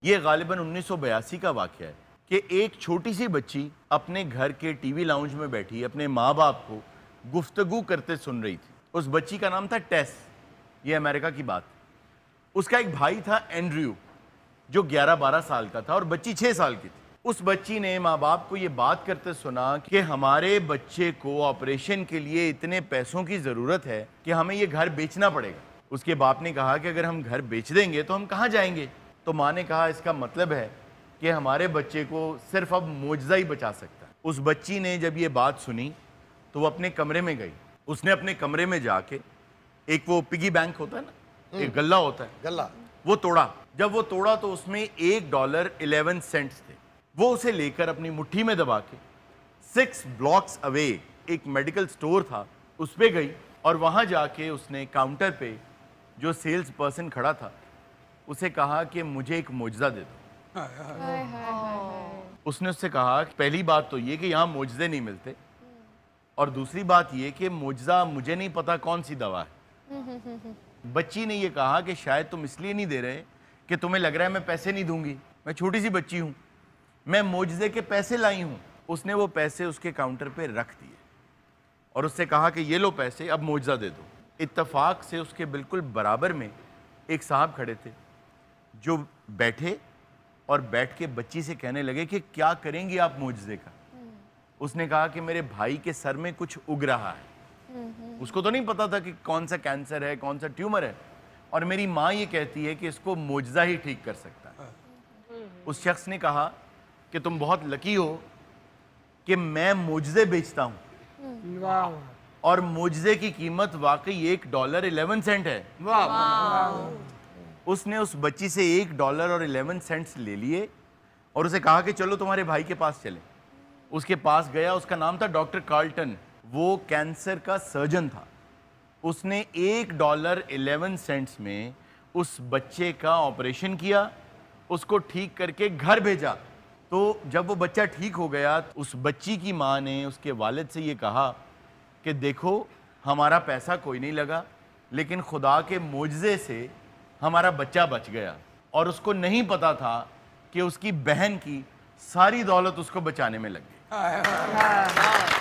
یہ غالباً 1982 کا واقعہ ہے کہ ایک چھوٹی سی بچی اپنے گھر کے ٹی وی لاؤنج میں بیٹھی اپنے ماں باپ کو گفتگو کرتے سن رہی تھی. اس بچی کا نام تھا ٹیس. یہ امریکہ کی بات. اس کا ایک بھائی تھا اینڈریو جو 11-12 سال کا تھا اور بچی 6 سال کی تھی. اس بچی نے ماں باپ کو یہ بات کرتے سنا کہ ہمارے بچے کو آپریشن کے لیے اتنے پیسوں کی ضرورت ہے کہ ہمیں یہ گھر بیچنا پڑے گا. اس کے باپ نے کہا کہ اگر ہم گھر بیچ دیں گے تو ہم کہاں جائیں گے؟ تو ماں نے کہا اس کا مطلب ہے کہ ہمارے بچے کو صرف اب معجزہ ہی بچا سکتا ہے. اس بچی نے جب یہ بات سنی تو وہ اپنے کمرے میں گئی. اس نے اپنے کمرے میں جا کے ایک وہ پگی بینک ہوتا ہے نا, ایک گلہ ہوتا ہے, گلہ وہ توڑا. جب وہ توڑا تو اس میں $1.11 تھے. وہ اسے لے کر اپنی مٹھی میں دبا کے 6 بلاکس اوے ایک میڈیکل سٹور تھا اس پہ گئی اور وہاں جا کے اس نے کاؤنٹر پہ جو سیلز پرسن کھڑا تھا اسے کہا کہ مجھے ایک معجزہ دے دو. اس نے اس سے کہا کہ پہلی بات تو یہ کہ یہاں معجزے نہیں ملتے, اور دوسری بات یہ کہ معجزہ مجھے نہیں پتا کون سی دوا ہے. بچی نے یہ کہا کہ شاید تم اس لیے نہیں دے رہے کہ تمہیں لگ رہا ہے میں پیسے نہیں دوں گی, میں چھوٹی سی بچی ہوں, میں معجزے کے پیسے لائی ہوں. اس نے وہ پیسے اس کے کاؤنٹر پہ رکھ دیے اور اس سے کہا کہ یہ لو پیسے, اب معجزہ دے دو. اتفاق سے اس کے بالکل برابر میں ایک صاحب کھڑے تھے جو بیٹھے اور بیٹھ کے بچی سے کہنے لگے کہ کیا کریں گی آپ معجزے کا؟ اس نے کہا کہ میرے بھائی کے سر میں کچھ اگ رہا ہے. اس کو تو نہیں پتا تھا کہ کون سا کینسر ہے, کون سا ٹیومر ہے, اور میری ماں یہ کہتی ہے کہ اس کو معجزہ ہی ٹھیک کر سکتا ہے. اس شخص نے کہا کہ تم بہت لکی ہو کہ میں معجزے بیچتا ہوں, اور معجزے کی قیمت واقعی $1.11 ہے. اس نے اس بچی سے $1.11 لے لیے اور اسے کہا کہ چلو تمہارے بھائی کے پاس چلیں. اس کے پاس گیا, اس کا نام تھا ڈاکٹر کارلٹن, وہ کینسر کا سرجن تھا. اس نے $1.11 میں اس بچے کا آپریشن کیا, اس کو ٹھیک کر کے گھر بھیجا. تو جب وہ بچہ ٹھیک ہو گیا اس بچی کی ماں نے اس کے والد سے یہ کہا کہ دیکھو ہمارا پیسہ کوئی نہیں لگا, لیکن خدا کے معجزے سے ہمارا بچہ بچ گیا. اور اس کو نہیں پتا تھا کہ اس کی بہن کی ساری دولت اس کو بچانے میں لگ گئی.